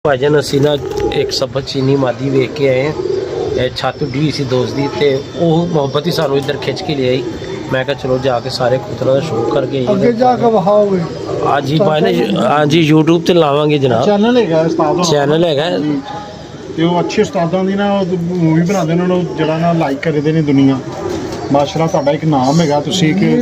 ਭਾਜਨ ਅਸੀਂ ਨਾ ਇੱਕ ਸਬਤ ਚੀਨੀ ਮਾਦੀ ਵੇਖ ਕੇ ਆਏ ਹਾਂ। ਛੱਤ ਉੱਡੀ ਹੋਈ ਸੀ ਦੋਸਤ ਦੀ ਤੇ ਉਹ ਮੁਹੱਬਤ ਹੀ ਸਾਨੂੰ ਇੱਧਰ ਖਿੱਚ ਕੇ ਲਿਆਈ। ਮੈਂ ਕਿਹਾ ਚਲੋ ਜਾ ਕੇ ਸਾਰੇ ਕਬੂਤਰਾਂ ਦਾ ਸ਼ੌਕ ਕਰਕੇ ਅੱਗੇ ਜਾ ਕੇ ਵਹਾਓਗੇ। ਹਾਂਜੀ ਭਾਈ ਨੇ ਹਾਂਜੀ YouTube ਤੇ ਲਾਵਾਂਗੇ ਜਨਾਬ। ਚੈਨਲ ਹੈਗਾ ਉਸਤਾਦ ਚੈਨਲ ਹੈਗਾ ਤੇ ਉਹ ਅੱਛੇ ਉਸਤਾਦਾਂ ਦੀ ਨਾ ਮੂਵੀ ਬਣਾਉਂਦੇ ਉਹਨਾਂ ਨੂੰ ਜਿਹੜਾ ਨਾ ਲਾਈਕ ਕਰਦੇ ਨੇ ਦੁਨੀਆ। ਮਾਸ਼ਾਅੱਲਾ ਤੁਹਾਡਾ ਇੱਕ ਨਾਮ ਹੈਗਾ ਤੁਸੀਂ ਕਿ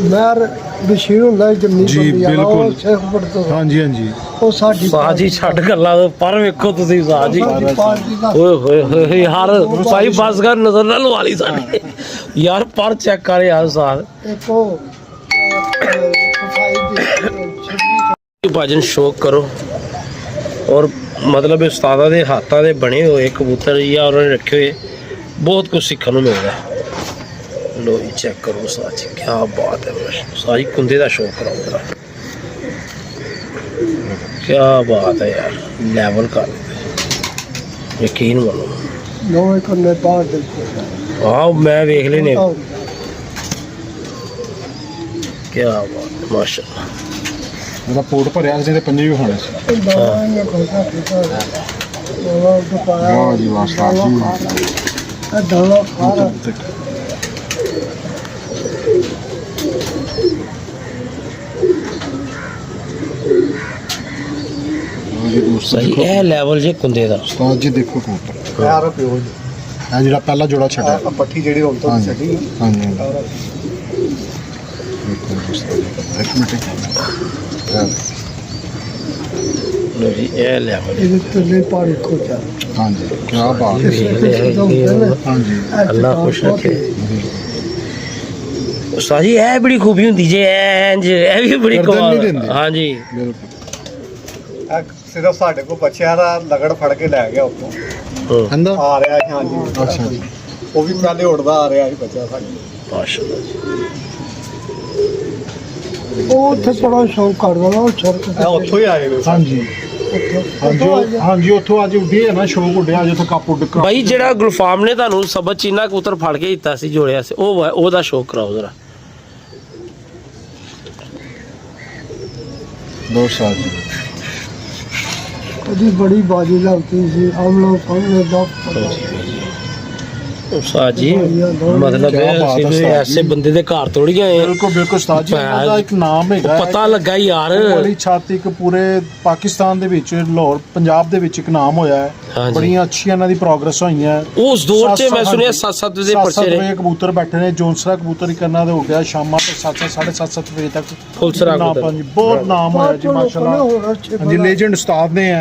ਮੈਰ ਬਸ਼ੀਰ ਹੁੰਦਾ ਜੰਮੀ ਜੀ, ਬੰਦੀ ਆ ਬਿਲਕੁਲ। ਉਹ ਸ਼ੇਖਪੁਰ ਤੋਂ ਹਾਂਜੀ ਹਾਂਜੀ ਉਹ ਸਾਡੀ ਸਾਜੀ ਛੱਡ ਗੱਲਾਂ ਪਰ ਵੇਖੋ ਤੁਸੀਂ ਸਾਜੀ ਸਾਡੀ ਪਾਰਟੀ ਦਾ ਓਏ ਹੋਏ ਹੋਏ ਯਾਰ ਭਾਈ ਬਸ ਕਰ ਨਜ਼ਰ ਨਾ ਲਵਾ ਲਈ ਸਾਡੀ ਯਾਰ ਪਰ ਚੈੱਕ ਕਰ ਯਾਰ ਸਾਥ ਇੱਕ ਉਹ ਸਫਾਈ ਦੀ ਭਾਜਨ ਸ਼ੌਕ ਕਰੋ ਔਰ ਮਤਲਬ ਉਸਤਾਦਾਂ ਦੇ ਹੱਥਾਂ ਦੇ ਬਣੇ ਹੋਏ ਕਬੂਤਰ ਜਾਂ ਉਹਨਾਂ ਨੇ ਰੱਖੇ ਹੋਏ ਬਹੁਤ ਕੁਝ ਸਿੱਖਣ ਨੂੰ ਮਿਲਦਾ। लो जी चेक करो साजी क्या बात है सारी कुंदे का शौक करो जरा क्या बात है यार लेवल कर यकीन मानो नोए करने बाद देखो हाँ मैं देख लेने क्या बात है माशाल्लाह ਮੇਰਾ ਪੋਟ ਭਰਿਆ ਸੀ ਤੇ ਪੰਜੇ ਵੀ ਖਾਣੇ ਸੀ। दाने खोटा पीता वो दुकान ਵਾਹ ਜੀ ਵਾਹ ਉਸਤਾਦ ਜੀ दाना खा रहा सही है लेवल जे कुंदे दा ਉਸਤਾਦ ਜੀ ਦੇਖੋ ਕਬੂਤਰ यार पियो ਇਹ ਜਿਹੜਾ ਪਹਿਲਾ ਜੋੜਾ ਛੱਡਿਆ पट्टी जेडी होन तो ਹਾਂਜੀ छड़ी ਹਾਂਜੀ ਦੇਖੋ ਉਸਤਾਦ ਇੱਕ ਮਿੰਟ लो जी ये लेवल ये तो ले पार को जा ਹਾਂਜੀ ਕੀ ਬਾਤ ये ਹਾਂਜੀ अल्लाह खुश रखे साजी ए बड़ी खूबी हुंदी जे ए भी बड़ी गर्दन नहीं कमाल देंदे। हां जी ਬਿਲਕੁਲ ਸਿਰਫ ਸਾਡੇ ਕੋਲ ਬੱਚਿਆਂ ਦਾ ਲਗੜ ਫੜ ਕੇ ਲੈ ਗਿਆ ਉੱਥੋਂ हाँ, ਹੰਦਾ ਆ ਰਿਹਾ ਸੀ ਹਾਂਜੀ ਅੱਛਾ ਜੀ ਉਹ ਵੀ ਪਹਿਲੇ ਉੜਦਾ ਆ ਰਿਹਾ ਸੀ ਬੱਚਾ ਸਾਡੇ माशाल्लाह जी ਉਹ ਉੱਥੇ ਬੜਾ ਸ਼ੌਕ ਕਰਦਾ ਨਾ ਉਹ ਛਰਕ ਇਹ ਉੱਥੋਂ ਹੀ ਆਏ ਨੇ ਹਾਂਜੀ ਹਾਂਜੀ ਉੱਥੋਂ ਅੱਜ ਉੱਡੇ ਹੈ ਨਾ ਸ਼ੌਕ ਉੱਡਿਆ ਅੱਜ ਉੱਥੇ ਕੱਪ ਉੱਡ ਕੇ ਭਾਈ ਜਿਹੜਾ ਗੁਲਫਾਮ ਨੇ ਤੁਹਾਨੂੰ ਸਬਤ ਚੀਨਾ ਕਬੂਤਰ ਫੜ ਕੇ ਦਿੱਤਾ ਸੀ ਜੋੜਿਆ ਸੀ ਉਹ ਉਹਦਾ ਸ਼ੌਕ ਕਰਾਓ ਜ਼ਰਾ ਦੋ ਸਾਲ ਜੀ ਉਹਦੀ ਬੜੀ ਬਾਜੀ ਲੱਗਦੀ ਸੀ ਹਮ ਲੋग ਸਾਹਮਣੇ ਦਾ ਸਾਜੀ ਮਤਲਬ ਅਸੀਂ ਵੀ ਐਸੇ ਬੰਦੇ ਦੇ ਘਰ ਤੋੜ ਗਏ ਬਿਲਕੁਲ ਬਿਲਕੁਲ ਉਸਤਾਦ ਜੀ ਇਹਨਾਂ ਦਾ ਇੱਕ ਨਾਮ ਹੈਗਾ ਪਤਾ ਲੱਗਾ ਯਾਰ ਬੜੀ ਛਾਤੀ ਇੱਕ ਪੂਰੇ ਪਾਕਿਸਤਾਨ ਦੇ ਵਿੱਚ ਲਾਹੌਰ ਪੰਜਾਬ ਦੇ ਵਿੱਚ ਇੱਕ ਨਾਮ ਹੋਇਆ ਹੈ ਹਾਂਜੀ। ਬੜੀਆਂ ਅੱਛੀਆਂ ਇਹਨਾਂ ਦੀ ਪ੍ਰੋਗਰੈਸ ਹੋਈਆਂ ਉਸ ਦੌਰ 'ਚ ਮੈਂ ਸੁਣਿਆ 7-7 ਦੇ ਪਰਚੇ ਨੇ ਕਬੂਤਰ ਬੈਠੇ ਨੇ ਜੋਨਸਰਾ ਕਬੂਤਰ ਇੱਕ ਇਹਨਾਂ ਦੇ ਹੋ ਗਿਆ ਸ਼ਾਮਾਂ ਤੇ 7-7:30 ਵਜੇ ਤੱਕ ਫੁੱਲਸਰਾ ਨਾਮ ਕਬੂਤਰ। ਹਾਂਜੀ ਬਹੁਤ ਨਾਮ ਹੋਇਆ ਜੀ ਮਾਸ਼ਾਅੱਲਾ ਹਾਂਜੀ ਲੈਜੈਂਡ ਉਸਤਾਦ ਨੇ